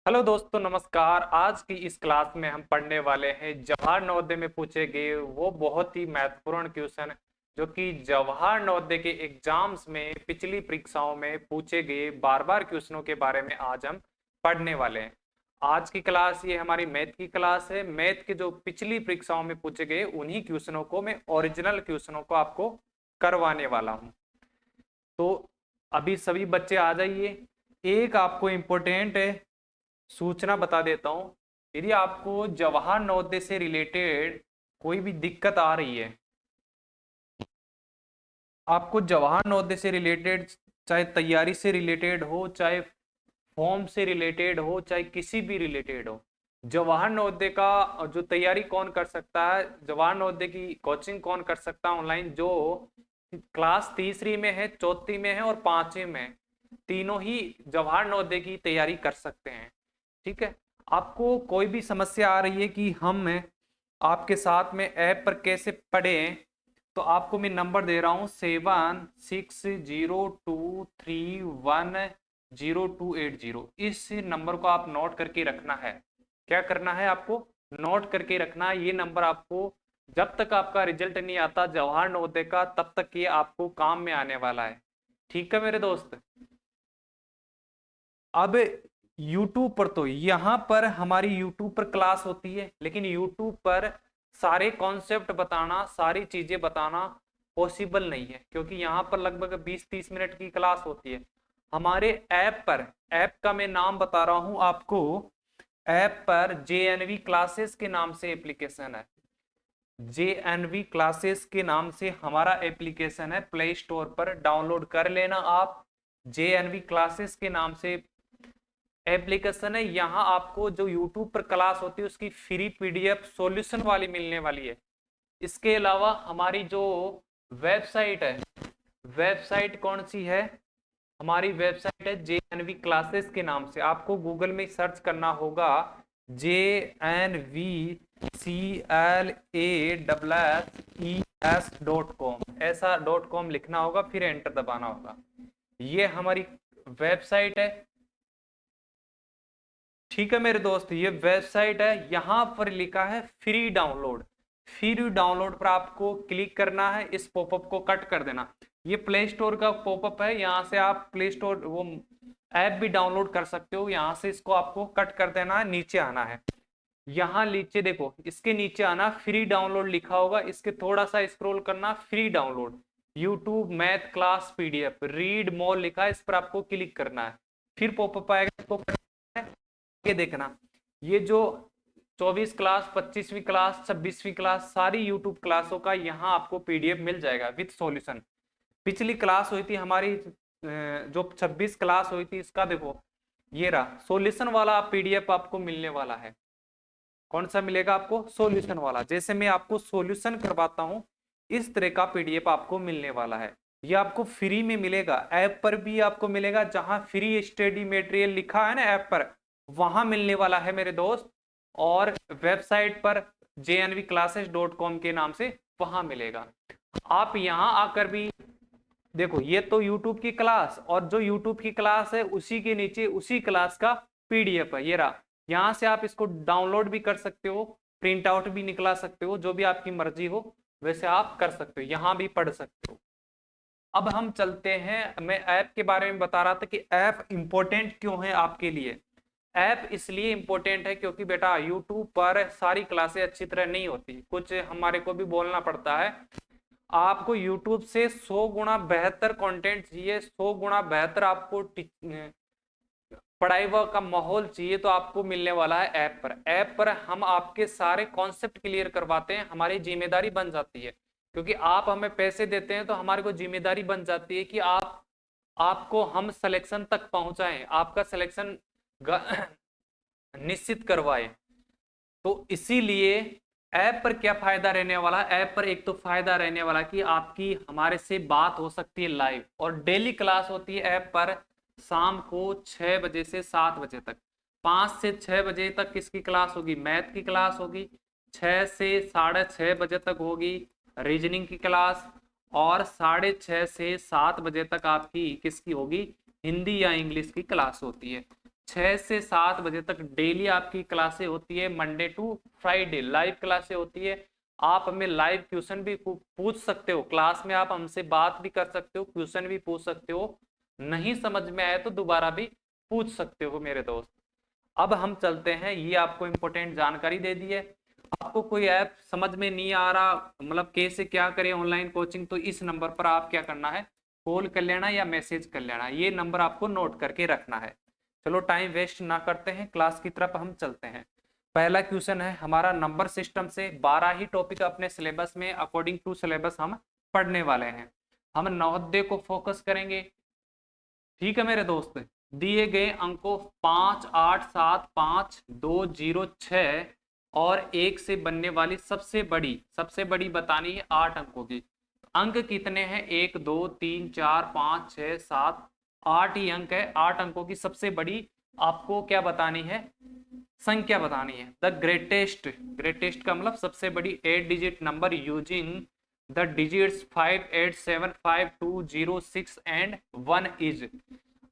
Hello दोस्तों, नमस्कार। आज की इस क्लास में हम पढ़ने वाले हैं जवाहर नवोदय में पूछे गए वो बहुत ही महत्वपूर्ण क्वेश्चन जो कि जवाहर नवोदय के एग्जाम्स में पिछली परीक्षाओं में पूछे गए बार बार क्वेश्चनों के बारे में आज हम पढ़ने वाले हैं। आज की क्लास ये हमारी मैथ की क्लास है। मैथ के जो पिछली परीक्षाओं में पूछे गए उन्हीं क्वेश्चनों को मैं ओरिजिनल क्वेश्चनों को आपको करवाने वाला हूँ। तो अभी सभी बच्चे आ जाइए। एक आपको इम्पोर्टेंट सूचना बता देता हूं। यदि आपको जवाहर नवोदय से रिलेटेड कोई भी दिक्कत आ रही है, आपको जवाहर नवोदय से रिलेटेड चाहे तैयारी से रिलेटेड हो, चाहे फॉर्म से रिलेटेड हो, चाहे किसी भी रिलेटेड हो, जवाहर नवोदय का जो तैयारी कौन कर सकता है, जवाहर नवोदय की कोचिंग कौन कर सकता है ऑनलाइन, जो क्लास तीसरी में है, चौथी में है और पांचवी में है, तीनों ही जवाहर नवोदय की तैयारी कर सकते हैं। ठीक है। आपको कोई भी समस्या आ रही है कि हम आपके साथ में ऐप पर कैसे पढ़ें, तो आपको मैं नंबर दे रहा हूं 7602310280। इस नंबर को आप नोट करके रखना है। क्या करना है आपको? नोट करके रखना है। ये नंबर आपको जब तक आपका रिजल्ट नहीं आता जवाहर नवोदय का, तब तक ये आपको काम में आने वाला है। ठीक है मेरे दोस्त। अब YouTube पर तो यहाँ पर हमारी YouTube पर क्लास होती है, लेकिन YouTube पर सारे कॉन्सेप्ट बताना, सारी चीजें बताना पॉसिबल नहीं है, क्योंकि यहाँ पर लगभग 20-30 मिनट की क्लास होती है। हमारे ऐप पर, ऐप का मैं नाम बता रहा हूँ आपको, ऐप पर JNV क्लासेस के नाम से एप्लीकेशन है। JNV क्लासेस के नाम से हमारा एप्लीकेशन है, प्ले स्टोर पर डाउनलोड कर लेना आप। JNV क्लासेस के नाम से एप्लीकेशन है। यहाँ आपको जो YouTube पर क्लास होती है उसकी फ्री PDF सॉल्यूशन वाली मिलने वाली है। इसके अलावा हमारी जो वेबसाइट है, वेबसाइट कौन सी है? हमारी वेबसाइट है JNV क्लासेस के नाम से। आपको गूगल में सर्च करना होगा JNVCLASSES.com, ऐसा .com लिखना होगा, फिर एंटर दबाना होगा। ये हमारी वेबसाइट है। ठीक है मेरे दोस्त, ये वेबसाइट है। यहां पर लिखा है फ्री डाउनलोड। फ्री डाउनलोड पर आपको क्लिक करना है, इस पॉपअप को कट कर देना। ये प्ले स्टोर का पॉपअप है, यहां से आप प्ले स्टोर वो ऐप भी डाउनलोड कर सकते हो। यहां से इसको आपको कट कर देना है, नीचे आना है। यहाँ नीचे देखो, इसके नीचे आना, फ्री डाउनलोड लिखा होगा, इसके थोड़ा सा स्क्रॉल करना, free download YouTube math class PDF read more लिखा है, इस पर आपको क्लिक करना है। फिर पॉपअप आएगा, इसको ये देखना। ये जो 24 क्लास, 25वीं क्लास, 26वीं क्लास, सारी यूट्यूब क्लासों का यहाँ आपको PDF मिल जाएगा विथ सॉल्यूशन। पिछली क्लास हुई थी हमारी, जो 26 क्लास हुई थी, इसका देखो ये रहा सॉल्यूशन वाला PDF आपको मिलने वाला है। कौन सा मिलेगा आपको? सॉल्यूशन वाला। जैसे मैं आपको सॉल्यूशन करवाता हूं, इस तरह का PDF आपको मिलने वाला है। ये आपको फ्री में मिलेगा, ऐप पर भी आपको मिलेगा। जहां फ्री स्टडी मटेरियल लिखा है ना ऐप पर, वहां मिलने वाला है मेरे दोस्त। और वेबसाइट पर JNVclasses.com के नाम से वहां मिलेगा। आप यहां आकर भी देखो, ये तो YouTube की क्लास, और जो YouTube की क्लास है उसी के नीचे उसी क्लास का PDF है, ये रहा। यहां से आप इसको डाउनलोड भी कर सकते हो, प्रिंट आउट भी निकला सकते हो, जो भी आपकी मर्जी हो वैसे आप कर सकते हो, यहां भी पढ़ सकते हो। अब हम चलते हैं, मैं ऐप के बारे में बता रहा था कि ऐप इंपॉर्टेंट क्यों है आपके लिए। ऐप इसलिए इंपॉर्टेंट है क्योंकि बेटा YouTube पर सारी क्लासें अच्छी तरह नहीं होती, कुछ हमारे को भी बोलना पड़ता है। आपको YouTube से 100 गुना बेहतर कंटेंट चाहिए, 100 गुना बेहतर आपको पढ़ाई का माहौल चाहिए, तो आपको मिलने वाला है ऐप पर। ऐप पर हम आपके सारे कॉन्सेप्ट क्लियर करवाते हैं, हमारी जिम्मेदारी बन जाती है, क्योंकि आप हमें पैसे देते हैं तो हमारे को जिम्मेदारी बन जाती है कि आपको हम सिलेक्शन तक पहुंचाएं, आपका सिलेक्शन निश्चित करवाएं। तो इसीलिए ऐप पर क्या फायदा रहने वाला है? ऐप पर एक तो फायदा रहने वाला कि आपकी हमारे से बात हो सकती है लाइव, और डेली क्लास होती है ऐप पर शाम को 6 बजे से 7 बजे तक। 5 से 6 बजे तक किसकी क्लास होगी? मैथ की क्लास होगी। 6 से 6:30 बजे तक होगी रीजनिंग की क्लास। और 6:30 से 7 बजे तक आपकी किसकी होगी? हिंदी या इंग्लिश की क्लास होती है। 6 से 7 बजे तक डेली आपकी क्लासें होती है, मंडे टू फ्राइडे लाइव क्लासें होती है। आप हमें लाइव क्वेश्चन भी पूछ सकते हो, क्लास में आप हमसे बात भी कर सकते हो, क्वेश्चन भी पूछ सकते हो, नहीं समझ में आए तो दोबारा भी पूछ सकते हो मेरे दोस्त। अब हम चलते हैं, ये आपको इंपॉर्टेंट जानकारी दे दी है। आपको कोई ऐप समझ में नहीं आ रहा, मतलब कैसे क्या करें ऑनलाइन कोचिंग, तो इस नंबर पर आप क्या करना है, कॉल कर लेना या मैसेज कर लेना, ये नंबर आपको नोट करके रखना है। चलो टाइम वेस्ट ना करते हैं, क्लास की तरफ हम चलते हैं। पहला क्वेश्चन है हमारा नंबर सिस्टम से, 12 ही टॉपिक अपने सिलेबस में अकॉर्डिंग टू सिलेबस हम पढ़ने वाले हैं। हम नवोदय को फोकस करेंगे, ठीक है मेरे दोस्त। दिए गए अंकों 5, 8, 7, 5, 2, 0, 6 और 1 से बनने वाली सबसे बड़ी बतानी है 8 अंकों की। अंक कितने हैं, 1, 2, 3, 4, 5, 6, 7, 8 ही अंक है। 8 अंकों की सबसे बड़ी आपको क्या बतानी है, संख्या बतानी है। द ग्रेटेस्ट का मतलब सबसे बड़ी 8 digit number using the digits 5, 8, 7, 5, 2, 0, 6 and 1 is.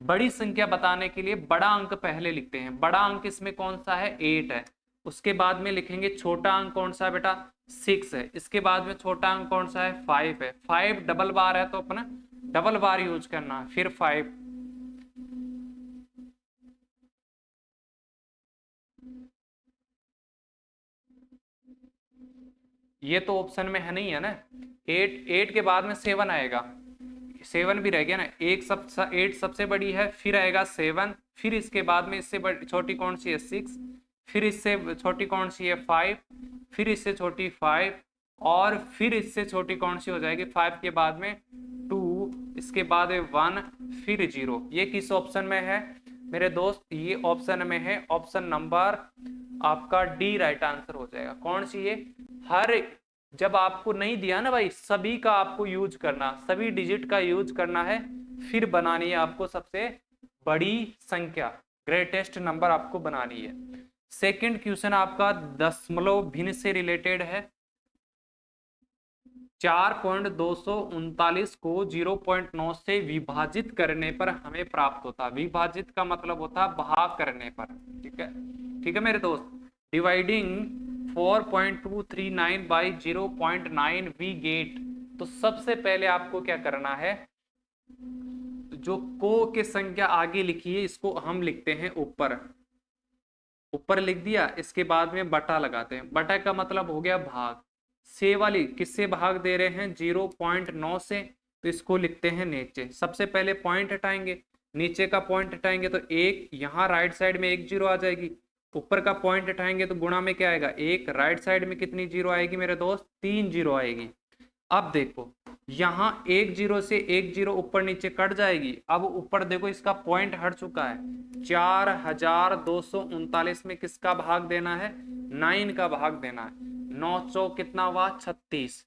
बड़ी संख्या बताने के लिए बड़ा अंक पहले लिखते हैं। बड़ा अंक इसमें कौन सा है, 8 है। उसके बाद में लिखेंगे छोटा अंक कौन सा है बेटा, 6 है। इसके बाद में छोटा अंक कौन सा है, 5 है। 5 डबल बार है तो अपना डबल बार यूज करना है, फिर 5। ये तो ऑप्शन में है नहीं है ना, 8 के बाद में 7 आएगा, 7 भी रह गया ना। 8 सबसे बड़ी है, फिर आएगा 7, फिर इसके बाद में इससे छोटी कौन सी है, 6, फिर इससे छोटी कौन सी है, 5, फिर इससे छोटी 5, और फिर इससे छोटी कौन सी हो जाएगी, 5 के बाद में 2, इसके बाद 1, फिर 0। ये किस ऑप्शन में है मेरे दोस्त, ये ऑप्शन में है, ऑप्शन नंबर आपका डी राइट आंसर हो जाएगा। कौन सी है, हर जब आपको नहीं दिया ना भाई, सभी का आपको यूज करना, सभी डिजिट का यूज करना है, फिर बनानी है आपको सबसे बड़ी संख्या, ग्रेटेस्ट नंबर आपको बनानी है। सेकंड क्वेश्चन आपका दशमलव भिन्न से रिलेटेड है। 4.239 को 0.9 से विभाजित करने पर हमें प्राप्त होता, विभाजित का मतलब होता भाग करने पर, ठीक है, ठीक है मेरे दोस्त। Dividing 4.239 by 0.9 we get. तो सबसे पहले आपको क्या करना है, जो को के संख्या आगे लिखी है इसको हम लिखते हैं ऊपर, ऊपर लिख दिया। इसके बाद में बटा लगाते हैं, बटा का मतलब हो गया भाग। से वाली किससे भाग दे रहे हैं, 0.9 से, तो इसको लिखते हैं नीचे। सबसे पहले पॉइंट हटाएंगे, नीचे का पॉइंट हटाएंगे तो एक, यहाँ राइट साइड में 1 0 आ जाएगी। ऊपर का पॉइंट हटाएंगे तो गुणा में क्या आएगा, 1, राइट साइड में कितनी 0 आएगी मेरे दोस्त, 3 0 आएगी। अब देखो यहाँ 1 0 से 1 0 ऊपर नीचे कट जाएगी। अब ऊपर देखो इसका पॉइंट हट चुका है, 4239 में किसका भाग देना है, 9 का भाग देना है। 9 चौक कितना हुआ, 36,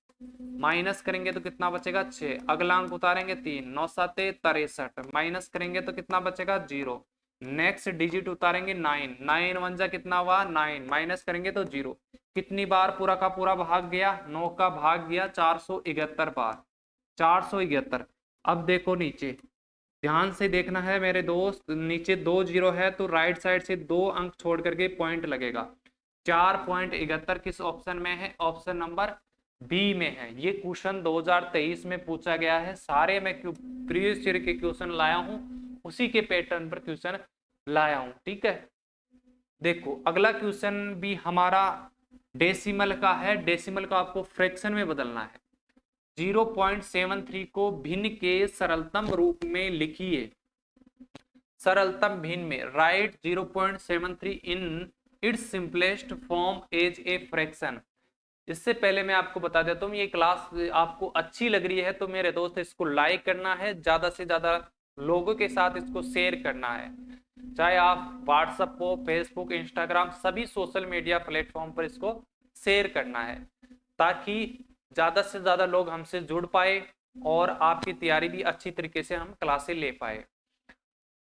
माइनस करेंगे तो कितना बचेगा, 6, अगला अंक उतारेंगे 3, 9 7 63, माइनस करेंगे तो कितना बचेगा, 0। नेक्स्ट डिजिट उतारेंगे 9, 9 1 जा कितना हुआ, 9, माइनस करेंगे तो 0। कितनी बार पूरा का पूरा भाग गया, 9 का भाग गया 471 बार, 471। अब देखो नीचे ध्यान से देखना है मेरे दोस्त, नीचे 2 0 है तो राइट साइड से 2 अंक छोड़ करके पॉइंट लगेगा। 4.71 किस ऑप्शन में है, ऑप्शन नंबर बी में है। ये क्वेश्चन 2023 में पूछा गया है, सारे मैं प्रीवियस ईयर के क्वेश्चन लाया हूं, उसी के पैटर्न पर क्वेश्चन लाया हूं, ठीक है। देखो अगला क्वेश्चन भी हमारा डेसिमल का है, डेसिमल का आपको फ्रैक्शन में बदलना है। 0.73 को भिन्न के सरलतम रूप में लिखिए, सरलतम भिन्न में write 0.73 in its simplest form as a fraction. इससे पहले मैं आपको बता देता हूँ, ये क्लास आपको अच्छी लग रही है तो मेरे दोस्त इसको लाइक करना है, ज्यादा से ज्यादा लोगों के साथ इसको शेयर करना है, चाहे आप व्हाट्सएप हो, फेसबुक, इंस्टाग्राम, सभी सोशल मीडिया प्लेटफॉर्म पर इसको शेयर करना है, ताकि ज्यादा से ज्यादा लोग हमसे जुड़ पाए और आपकी तैयारी भी अच्छी तरीके से हम क्लासें ले पाए।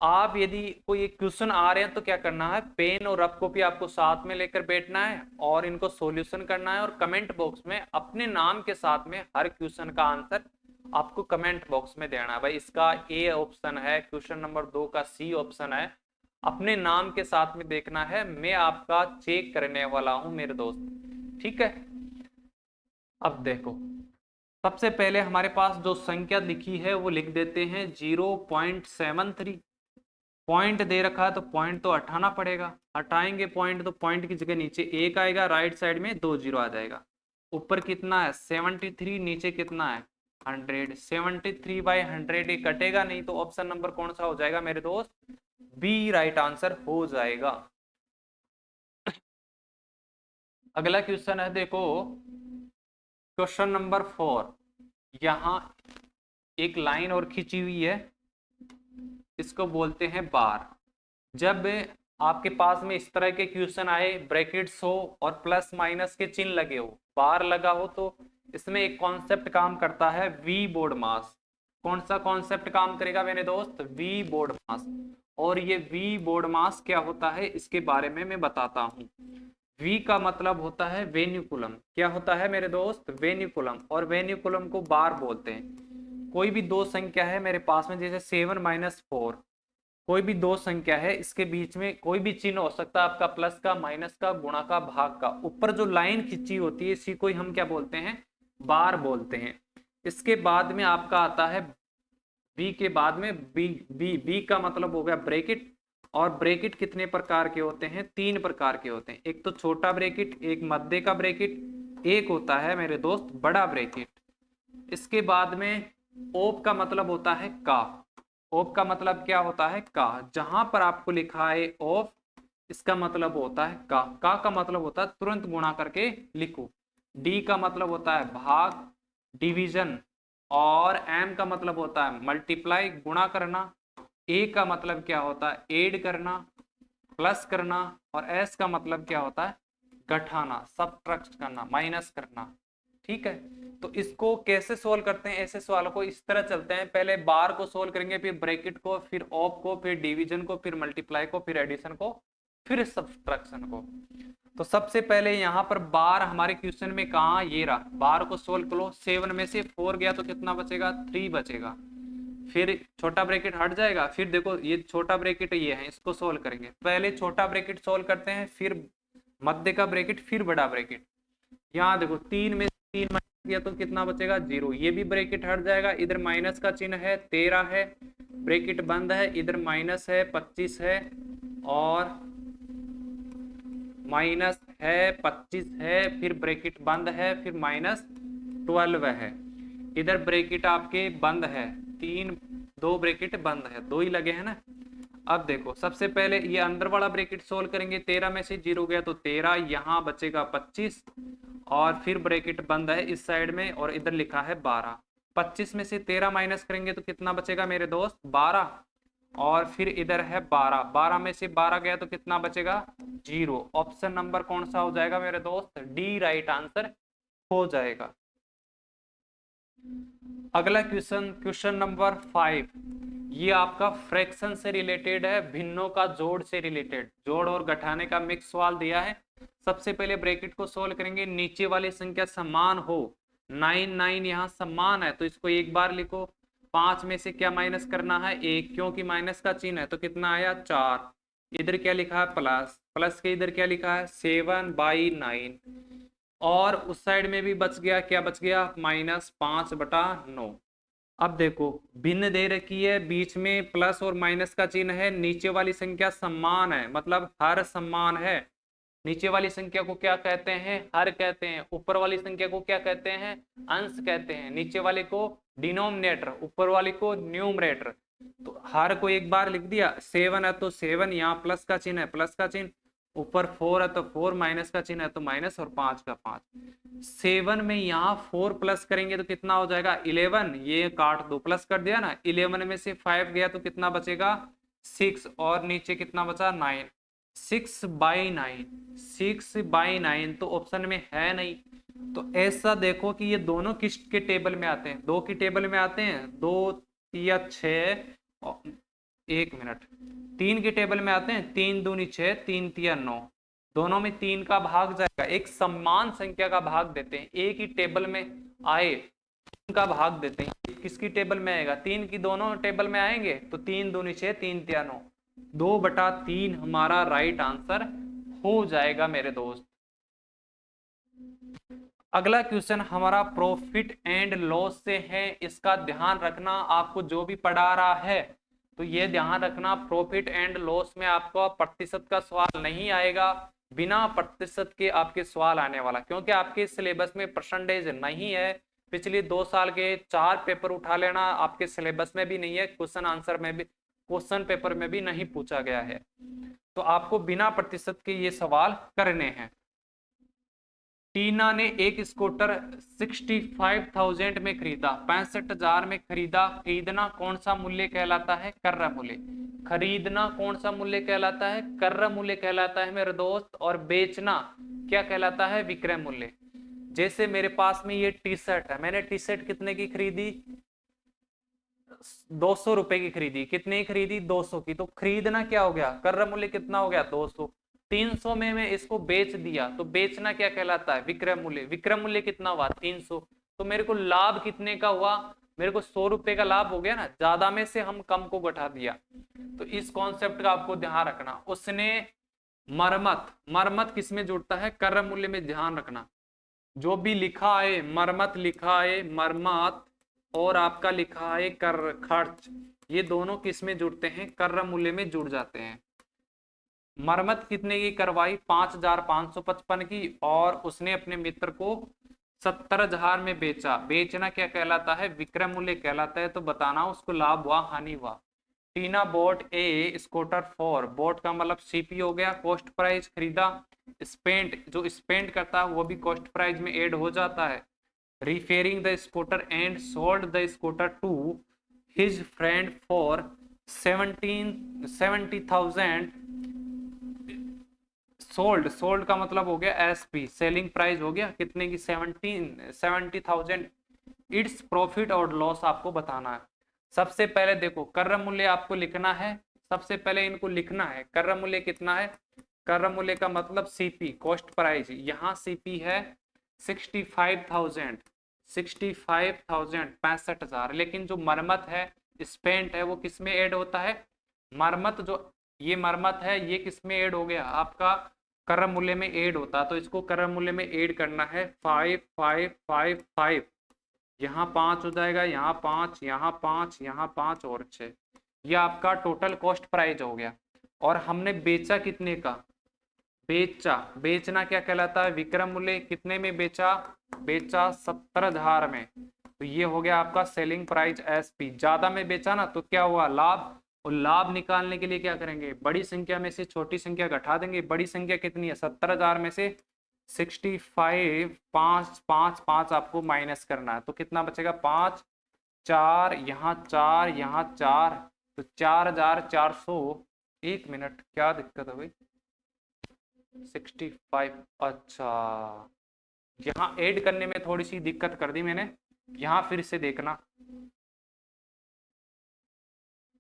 आप यदि कोई क्वेश्चन आ रहे हैं तो क्या करना है, पेन और रफ कॉपी आपको साथ में लेकर बैठना है और इनको सॉल्यूशन करना है, और कमेंट बॉक्स में अपने नाम के साथ में हर क्वेश्चन का आंसर आपको कमेंट बॉक्स में देना है। भाई इसका ए ऑप्शन है, क्वेश्चन नंबर 2 का सी ऑप्शन है, अपने नाम के साथ में देखना है, मैं आपका चेक करने वाला हूं मेरे दोस्त, ठीक है। अब देखो, सबसे पहले हमारे पास जो संख्या लिखी है वो लिख देते हैं 0.73। पॉइंट दे रखा है तो पॉइंट तो हटाना पड़ेगा, हटाएंगे पॉइंट तो पॉइंट की जगह नीचे एक आएगा, राइट साइड में 2 जीरो आ जाएगा। ऊपर कितना है 73, नीचे कितना है 100। 73/100 ये कटेगा नहीं, तो ऑप्शन नंबर कौन सा हो जाएगा मेरे दोस्त, बी राइट आंसर हो जाएगा। अगला क्वेश्चन है, देखो क्वेश्चन नंबर 4। यहां एक लाइन और खींची हुई है, इसको बोलते हैं बार। जब आपके पास में इस तरह के क्वेश्चन आए, ब्रैकेट्स हो और प्लस माइनस के चिन्ह लगे हो, बार लगा हो, तो इसमें एक कॉन्सेप्ट काम करता है, वी बोर्ड मास। कौन सा कॉन्सेप्ट काम करेगा मेरे दोस्त, वी बोर्ड मास। और ये वी बोर्ड मास क्या होता है इसके बारे में मैं बताता हूँ। वी का मतलब होता है वेन्यूकुलम। क्या होता है मेरे दोस्त, वेन्यूकुलम। और वेन्यूकुलम को बार बोलते हैं। कोई भी दो संख्या है मेरे पास में, जैसे 7-4, कोई भी दो संख्या है, इसके बीच में कोई भी चिन्ह हो सकता है आपका, प्लस का, माइनस का, गुणा का, भाग का। ऊपर जो लाइन खींची होती है इसी को ही हम क्या बोलते हैं, बार बोलते हैं। इसके बाद में आपका आता है बी के बाद में बी। बी का मतलब हो गया ब्रैकेट। और ब्रैकेट कितने प्रकार के होते हैं, 3 प्रकार के होते हैं। एक तो छोटा ब्रैकेट, एक मध्य का ब्रैकेट, एक होता है मेरे दोस्त बड़ा ब्रैकेट। इसके बाद में ओप का मतलब होता है का। ओप का मतलब क्या होता है, का। जहां पर आपको लिखा है ओफ, इसका मतलब होता है का मतलब होता है तुरंत गुणा करके लिखो। डी का मतलब होता है भाग, डिवीजन। और एम का मतलब होता है मल्टीप्लाई, गुणा करना। ए का मतलब क्या होता है, ऐड करना, प्लस करना। और एस का मतलब क्या होता है, घटाना, सबट्रैक्ट करना, माइनस करना। ठीक है, तो इसको कैसे सोल्व करते हैं, ऐसे सवालों को इस तरह चलते हैं। पहले बार को सोल्व करेंगे, फिर ब्रैकेट को, फिर ऑफ को, फिर डिवीजन को, फिर मल्टीप्लाई को, फिर एडिशन को, फिर सब्ट्रैक्शन को। तो सबसे पहले यहाँ पर बार हमारे क्वेश्चन में कहा, ये रहा। बार को सोल्व करो, 7 में से 4 गया तो कितना बचेगा, 3 बचेगा। फिर छोटा ब्रैकेट हट जाएगा, फिर देखो ये छोटा ब्रैकेट ये है, इसको सोल्व करेंगे। पहले छोटा ब्रैकेट सोल्व करते हैं, फिर मध्य का ब्रैकेट, फिर बड़ा ब्रैकेट। यहाँ देखो 3 में 3 माइनस किया तो कितना बचेगा, 0। ये भी ब्रैकेट हट जाएगा, इधर माइनस का चिन्ह है, 13 है, ब्रैकेट बंद है, इधर माइनस है, 25 है, और माइनस है, 25 है, फिर ब्रैकेट बंद है, फिर माइनस 12 है। इधर ब्रैकेट आपके बंद है, 3, 2 ब्रैकेट बंद है, 2 ही लगे हैं ना। अब देखो सबसे पहले ये अंदर वाला ब्रैकेट सोल्व करेंगे। 13 में से 0 गया तो 13, यहाँ बचेगा 25, और फिर ब्रैकेट बंद है इस साइड में, और इधर लिखा है 12। 25 में से 13 माइनस करेंगे तो कितना बचेगा मेरे दोस्त, 12। और फिर इधर है 12, 12 में से 12 गया तो कितना बचेगा, 0। ऑप्शन नंबर कौन सा हो जाएगा मेरे दोस्त, डी राइट आंसर हो जाएगा। अगला क्वेश्चन, क्वेश्चन नंबर 5। ये आपका फ्रैक्शन से रिलेटेड है, भिन्नों का जोड़ से रिलेटेड, जोड़ और घटाने का मिक्स सवाल दिया है। सबसे पहले ब्रैकेट को सोल्व करेंगे, नीचे वाली संख्या समान हो। 9 9 यहाँ समान है तो इसको एक बार लिखो। 5 में से क्या माइनस करना है, 1, क्योंकि माइनस का चिन्ह है तो कितना आया, 4। इधर क्या लिखा है, प्लस, प्लस के इधर क्या लिखा है, 7/9। और उस साइड में भी बच गया, क्या बच गया, -5/9। अब देखो भिन्न दे रखी है, बीच में प्लस और माइनस का चिन्ह है, नीचे वाली संख्या समान है, मतलब हर समान है। नीचे वाली संख्या को क्या कहते हैं, हर कहते हैं। ऊपर वाली संख्या को क्या कहते हैं, अंश कहते हैं। नीचे वाले को डिनोमिनेटर, ऊपर वाले को न्यूमरेटर। तो हर को एक बार लिख दिया। 7 है तो 7, यहाँ प्लस का चिन्ह है, प्लस का चिन्ह। ऊपर 4 है तो 4, माइनस का चिन्ह है तो माइनस, और 5 का 5। 7 में यहाँ 4 प्लस करेंगे तो कितना हो जाएगा, 11। ये काट दो, प्लस कर दिया ना। 11 में से 5 गया तो कितना बचेगा, 6, और नीचे कितना बचा, 9। 6/9, 6/9 तो ऑप्शन में है नहीं। तो ऐसा देखो कि ये दोनों किस के टेबल में आते हैं, 2 की टेबल में आते हैं, 2 या 6, 1 मिनट, 3 के टेबल में आते हैं, 3 दूनी 6, 3 तिया 9। दोनों में 3 का भाग जाएगा, एक समान संख्या का भाग देते हैं। एक ही टेबल में आए, 3 का भाग देते हैं। किसकी टेबल में आएगा, 3 की दोनों टेबल में आएंगे तो 3 दूनी 6, 3 तिया 9। 2/3 हमारा राइट आंसर हो जाएगा मेरे दोस्त। अगला क्वेश्चन हमारा प्रॉफिट एंड लॉस से है। इसका ध्यान रखना, आपको जो भी पढ़ा रहा है तो ये ध्यान रखना, प्रॉफिट एंड लॉस में आपको प्रतिशत का सवाल नहीं आएगा, बिना प्रतिशत के आपके सवाल आने वाला, क्योंकि आपके सिलेबस में परसेंटेज नहीं है। पिछले 2 साल के 4 पेपर उठा लेना, आपके सिलेबस में भी नहीं है, क्वेश्चन आंसर में भी, क्वेश्चन पेपर में भी नहीं पूछा गया है। तो आपको बिना प्रतिशत के ये सवाल करने हैं। टीना ने एक स्कूटर 65,000 में खरीदा, 65,000 में खरीदा। खरीदना कौन सा मूल्य कहलाता है? कर्र मूल्य। खरीदना कौन सा मूल्य कहलाता है? कर्र मूल्य कहलाता है मेरे दोस्त। और बेचना क्या कहलाता है? विक्रय मूल्य। जैसे मेरे पास में ये टी शर्ट है, मैंने टी शर्ट कितने की खरीदी? 200 रुपए की खरीदी। कितने की खरीदी? 200 की। तो खरीदना क्या हो गया? कर्र मूल्य कितना हो गया? 200। 300 में मैं इसको बेच दिया, तो बेचना क्या कहलाता है? विक्रय मूल्य। विक्रय मूल्य कितना हुआ? 300। तो मेरे को लाभ कितने का हुआ? मेरे को 100 रुपए का लाभ हो गया ना, ज्यादा में से हम कम को घटा दिया। तो इस कॉन्सेप्ट का आपको ध्यान रखना। उसने मरम्मत, मरम्मत किस में जुड़ता है? कर्र मूल्य में। ध्यान रखना, जो भी लिखा है, मरम्मत लिखा है, मरम्मत, और आपका लिखा है कर खर्च, ये दोनों किस में जुड़ते हैं? कर्र मूल्य में जुड़ जाते हैं। मरम्मत कितने की करवाई? 5,555 की, और उसने अपने मित्र को 70,000 में बेचा। बेचना क्या कहलाता है? विक्रय मूल्य कहलाता है। तो बताना उसको लाभ हुआ हानि हुआ। Tina bought a scooter for, bought का मतलब सीपी हो गया, कॉस्ट प्राइस खरीदा। स्पेंट, जो स्पेंड करता है वो भी कॉस्ट प्राइस में ऐड हो जाता है। Repairing the scooter and sold the scooter to his friend for 70,000। Sold, sold का मतलब हो गया एसपी, सेलिंग प्राइस हो गया कितने की? 70,000। इट्स प्रॉफिट और लॉस आपको बताना है। सबसे पहले देखो, कर्र मूल्य आपको लिखना है। सबसे पहले इनको लिखना है। कर्र मूल्य कितना है? कर्र मूल्य का मतलब सीपी, कॉस्ट प्राइस। यहाँ सीपी है 65,000, 65,000, 65,000। लेकिन जो मरम्मत है, स्पेंट है, वो किस में ऐड होता है? मरम्मत, जो ये मरम्मत है, ये किस में ऐड हो गया? आपका कर्र मूल्य में ऐड होता। तो इसको कर्र मूल्य में ऐड करना है। 5,555, यहाँ 5 हो जाएगा, यहाँ 5, यहाँ 5, यहाँ 5 और 6। ये आपका टोटल कॉस्ट प्राइस हो गया। और हमने बेचा कितने का? बेचा, बेचना क्या कहलाता है? विक्रय मूल्य। कितने में बेचा? बेचा 70,000 में। तो ये हो गया आपका सेलिंग प्राइस एसपी। ज्यादा में बेचा ना, तो क्या हुआ? लाभ। और लाभ निकालने के लिए क्या करेंगे? बड़ी संख्या में से छोटी संख्या घटा देंगे। बड़ी संख्या कितनी है? 70,000 में से 65, 5, 5, 5 आपको माइनस करना है। तो कितना बचेगा? 5, 4, यहाँ 4, यहाँ 4, तो 4,400। 1 मिनट, क्या दिक्कत हो गई? 65, अच्छा, यहाँ ऐड करने में थोड़ी सी दिक्कत कर दी मैंने। यहाँ फिर से देखना,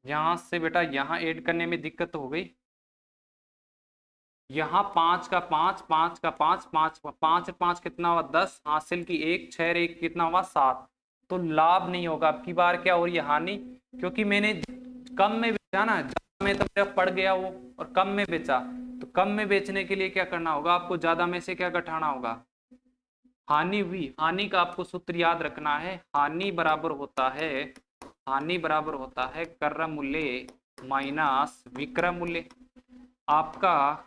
यहाँ से बेटा यहाँ ऐड करने में दिक्कत हो गई। यहाँ 5 का 5, 5 का 5, 5, 5, 5 कितना हुआ? 10, हासिल की 1, 6, 1 कितना हुआ? 7। तो लाभ नहीं होगा। अब की बार क्या हो रही है? हानि, क्योंकि मैंने कम में बेचा ना, ज्यादा में तो मेरा पड़ गया वो, और कम में बेचा। तो कम में बेचने के लिए क्या करना होगा? आपको ज्यादा में से क्या घटाना होगा? हानि हुई। हानि का आपको सूत्र याद रखना है। हानि बराबर होता है, हानि बराबर होता है कर्र मूल्य माइनस विक्रय मूल्य। आपका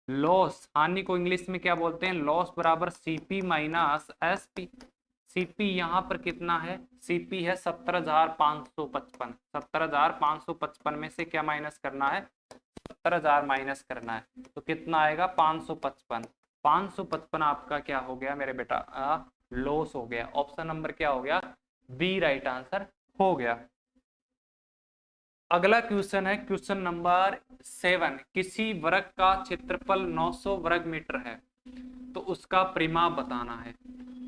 लॉस, हानि को इंग्लिश में क्या बोलते हैं? लॉस बराबर सीपी माइनस एसपी। सीपी यहाँ पर कितना है? सीपी है 70,555। 70,555 में से क्या माइनस करना है? 70,000 माइनस करना है। तो कितना आएगा? 555। 555 आपका क्या हो गया मेरे बेटा? लॉस हो गया। ऑप्शन नंबर क्या हो गया? बी राइट आंसर हो गया। अगला क्वेश्चन है क्वेश्चन नंबर 7। किसी वर्ग का क्षेत्रफल 900 वर्ग मीटर है, तो उसका परिमाप बताना है।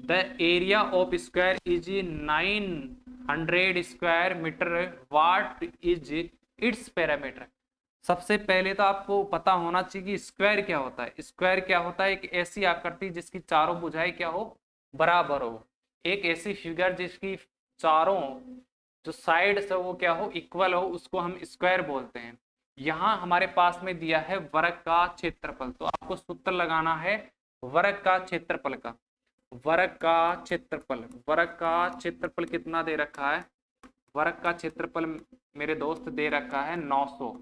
The area of square is 900 square metre, what is its parameter. सबसे पहले तो आपको पता होना चाहिए कि स्क्वायर क्या होता है। स्क्वायर क्या होता है? एक ऐसी आकृति जिसकी चारों भुजाएं क्या हो? बराबर हो। एक ऐसी फिगर जिसकी चारों जो साइड से वो क्या हो? इक्वल हो, उसको हम स्क्वायर बोलते हैं। यहाँ हमारे पास में दिया है वर्ग का क्षेत्रफल, तो आपको सूत्र लगाना है वर्ग का क्षेत्रफल का। वर्ग का क्षेत्रफल, वर्ग का क्षेत्रफल कितना दे रखा है? वर्ग का क्षेत्रफल मेरे दोस्त दे रखा है 900।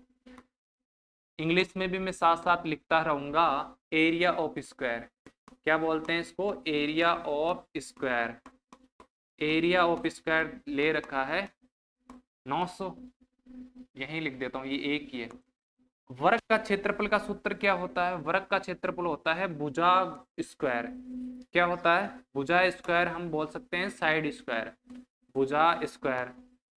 इंग्लिश में भी मैं साथ साथ लिखता रहूंगा, एरिया ऑफ स्क्वायर। क्या बोलते हैं इसको? Area of square. Area of square ले रखा है 900, यहीं लिख देता हूँ, ये एक ही है। वर्ग का क्षेत्रफल का सूत्र क्या होता है? वर्ग का क्षेत्रफल होता है भुजा स्क्वायर। क्या होता है? भुजा स्क्वायर, हम बोल सकते हैं साइड स्क्वायर। भुजा स्क्वायर,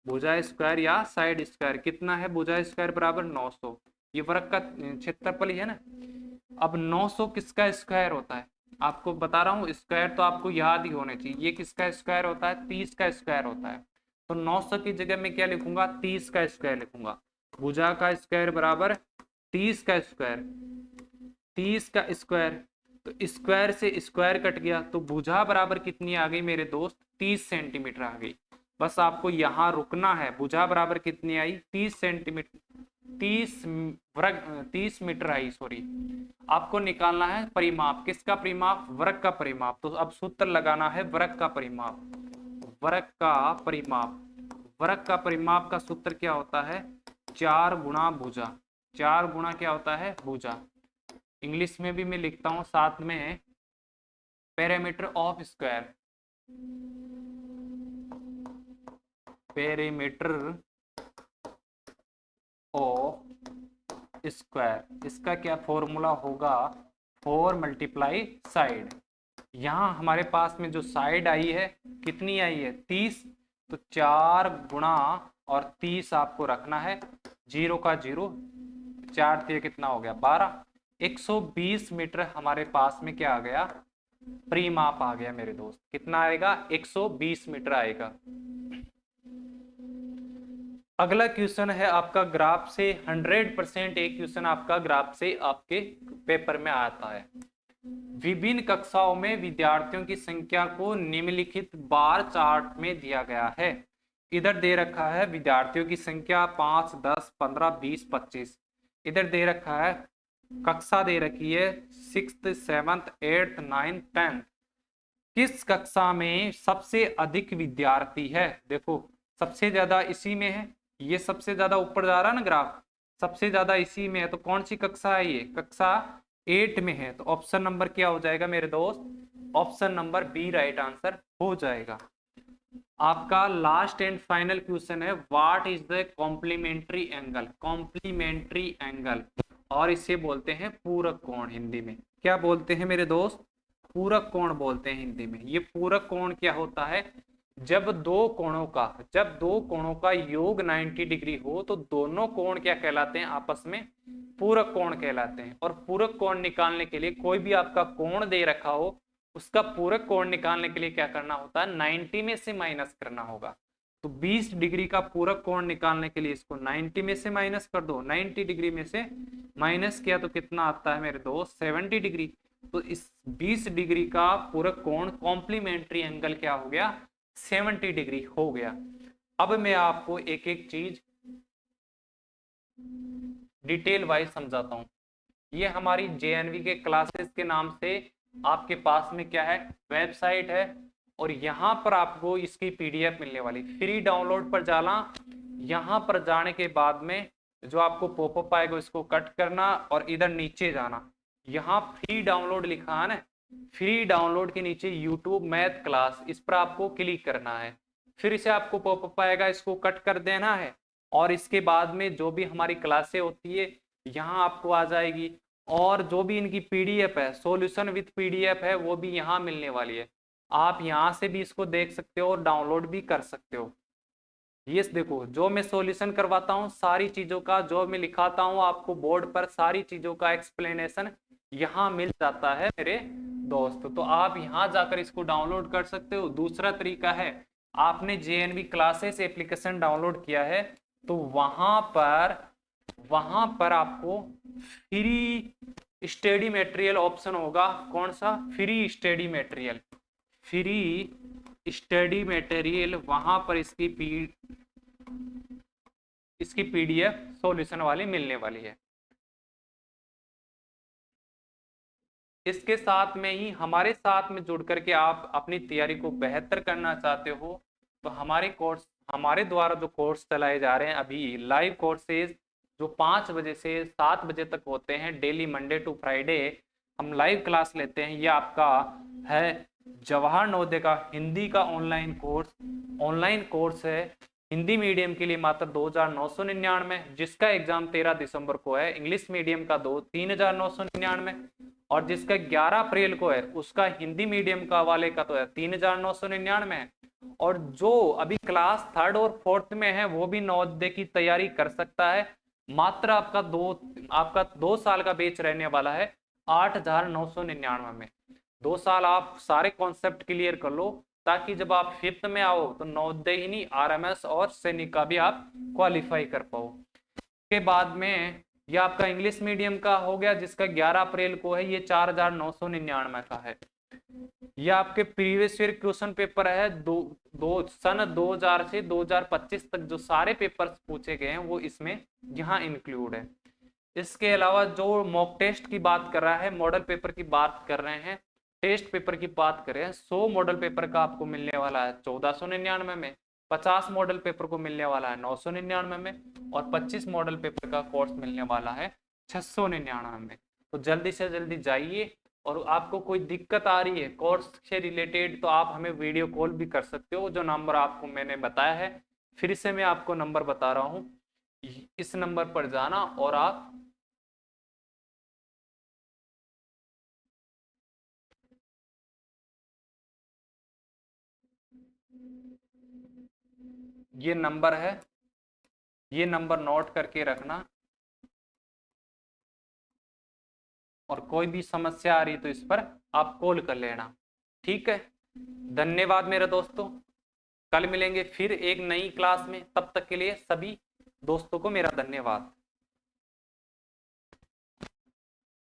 भुजा स्क्वायर या साइड स्क्वायर कितना है? भुजा स्क्वायर बराबर 900। ये वर्ग का क्षेत्रफल ही है ना। अब 900 किसका स्क्वायर होता है? आपको बता रहा हूँ, स्क्वायर तो आपको याद ही होने चाहिए। ये किसका स्क्वायर होता है? 30 का स्क्वायर होता है। तो 900 की जगह में क्या लिखूंगा? 30 का स्क्वायर लिखूंगा। भुजा का स्क्वायर बराबर 30 का स्क्वायर। 30 का स्क्वायर, तो स्क्वायर से स्क्वायर कट गया, तो भुजा बराबर कितनी आ गई मेरे दोस्त? 30 सेंटीमीटर आ गई। बस आपको यहाँ रुकना है। भुजा बराबर कितनी आई? 30 सेंटीमीटर, 30 मीटर आई, सॉरी। आपको निकालना है परिमाप। किसका परिमाप? वर्ग का परिमाप। तो अब सूत्र लगाना है वर्ग का परिमाप। वर्ग का परिमाप, वर्ग का परिमाप का सूत्र क्या होता है? 4 गुणा भुजा। 4 गुणा क्या होता है? भुजा। इंग्लिश में भी मैं लिखता हूं साथ में, perimeter of square. Perimeter of square, इसका क्या फॉर्मूला होगा? 4 मल्टीप्लाई साइड। यहाँ हमारे पास में जो साइड आई है कितनी आई है? 30। तो 4 गुणा और 30 आपको रखना है, 0 का 0, 4 से कितना हो गया? 12। 120 मीटर हमारे पास में क्या आ गया? परिमाप आ गया मेरे दोस्त। कितना आएगा? 120 मीटर आएगा। अगला क्वेश्चन है आपका ग्राफ से। 100% एक क्वेश्चन आपका ग्राफ से आपके पेपर में आता है। विभिन्न कक्षाओं में विद्यार्थियों की संख्या को निम्नलिखित बार चार्ट में दिया गया है। इधर दे रखा है विद्यार्थियों की संख्या 5, 10, 15, 20, 25। इधर दे रखा है कक्षा दे रखी है 6th, 7th, 8th, 9th, 10th। किस कक्षा में सबसे अधिक विद्यार्थी है? देखो सबसे ज्यादा इसी में है, ये सबसे ज्यादा ऊपर जा रहा है ना ग्राफ, सबसे ज्यादा इसी में है। तो कौन सी कक्षा है? ये कक्षा 8 में है। तो ऑप्शन नंबर क्या हो जाएगा मेरे दोस्त? Option number B right answer हो जाएगा। आपका लास्ट एंड फाइनल क्वेश्चन है, what is the complementary angle? Complementary angle, और इसे बोलते हैं पूरक कोण हिंदी में। क्या बोलते हैं मेरे दोस्त? पूरक कोण बोलते हैं हिंदी में। ये पूरक कोण क्या होता है? जब दो कोणों का योग 90 डिग्री हो तो दोनों कोण क्या कहलाते हैं? आपस में पूरक कोण कहलाते हैं। और पूरक कोण निकालने के लिए कोई भी आपका कोण दे रखा हो, उसका पूरक कोण निकालने के लिए क्या करना होता है? 90 में से माइनस करना होगा। तो 20 डिग्री का पूरक कोण निकालने के लिए इसको 90 में से माइनस कर दो। 90 डिग्री में से माइनस किया तो कितना आता है मेरे दोस्त? 70 डिग्री। तो इस 20 डिग्री का पूरक कोण कॉम्प्लीमेंट्री एंगल क्या हो गया? 70 डिग्री हो गया। अब मैं आपको एक एक चीज डिटेल वाइज समझाता हूं। ये हमारी जेएनवी के क्लासेस के नाम से आपके पास में क्या है? वेबसाइट है, और यहाँ पर आपको इसकी पीडीएफ मिलने वाली। फ्री डाउनलोड पर जाना, यहाँ पर जाने के बाद में जो आपको पॉपअप आएगा इसको कट करना और इधर नीचे जाना, यहाँ फ्री डाउनलोड लिखा है ना, फ्री डाउनलोड के नीचे यूट्यूब मैथ क्लास, इस पर आपको क्लिक करना है। फिर इसे आपको पॉपअप आएगा, इसको कट कर देना है, और इसके बाद में जो भी हमारी क्लासें होती है यहाँ आपको आ जाएगी। और जो भी इनकी पीडीएफ है, सॉल्यूशन विथ पीडीएफ है, वो भी यहाँ मिलने वाली है। आप यहाँ से भी इसको देख सकते हो और डाउनलोड भी कर सकते हो। ये देखो, जो मैं सॉल्यूशन करवाता हूँ सारी चीजों का, जो मैं लिखाता हूँ आपको बोर्ड पर, सारी चीजों का एक्सप्लेनेशन यहाँ मिल जाता है मेरे दोस्त। तो आप यहाँ जाकर इसको डाउनलोड कर सकते हो। दूसरा तरीका है, आपने जेएनवी क्लासेस एप्लीकेशन डाउनलोड किया है तो वहां पर आपको फ्री स्टडी मटेरियल ऑप्शन होगा। कौन सा? Free study material. Free study material, वहां पर इसकी इसकी पीडीएफ सॉल्यूशन वाली मिलने वाली है। इसके साथ में ही हमारे साथ में जुड़ करके आप अपनी तैयारी को बेहतर करना चाहते हो तो हमारे द्वारा जो कोर्स चलाए जा रहे हैं अभी लाइव कोर्सेज जो 5 बजे से 7 बजे तक होते हैं डेली मंडे टू फ्राइडे हम लाइव क्लास लेते हैं। ये आपका है जवाहर नवोदय का हिंदी का ऑनलाइन कोर्स है। हिंदी मीडियम के लिए मात्र 2,999, जिसका एग्जाम 13 दिसंबर को है। इंग्लिश मीडियम का 3,999 और जिसका 11 अप्रैल को है उसका हिंदी मीडियम का वाले का तो है 3,999 है। और जो अभी क्लास 3rd और 4th में है वो भी नवोदय की तैयारी कर सकता है। मात्र आपका 2 साल का बैच रहने वाला है 8,999 में। 2 साल आप सारे कॉन्सेप्ट क्लियर कर लो ताकि जब आप 5th में आओ तो नवोदय ही नहीं RMS और सैनिक का भी आप क्वालिफाई कर पाओ। के बाद में ये आपका इंग्लिश मीडियम का हो गया जिसका 11 अप्रैल को है, ये 4,999 का है। ये आपके प्रीवियस ईयर क्वेश्चन पेपर है सन 2000 से 2025 तक जो सारे पेपर्स पूछे गए हैं वो इसमें यहाँ इंक्लूड है। इसके अलावा जो मॉक टेस्ट की बात कर रहा है, मॉडल पेपर की बात कर रहे हैं, टेस्ट पेपर की बात करें 100 मॉडल पेपर का आपको मिलने वाला है 1499 में, 50 मॉडल पेपर को मिलने वाला है 999 में और 25 मॉडल पेपर का कोर्स मिलने वाला है 699 में। तो जल्दी से जल्दी जाइए और आपको कोई दिक्कत आ रही है कोर्स से रिलेटेड तो आप हमें वीडियो कॉल भी कर सकते हो। जो नंबर आपको मैंने बताया है फिर से मैं आपको नंबर बता रहा हूँ, इस नंबर पर जाना और आप ये नंबर है, ये नंबर नोट करके रखना और कोई भी समस्या आ रही तो इस पर आप कॉल कर लेना। ठीक है, धन्यवाद मेरे दोस्तों। कल मिलेंगे फिर एक नई क्लास में, तब तक के लिए सभी दोस्तों को मेरा धन्यवाद।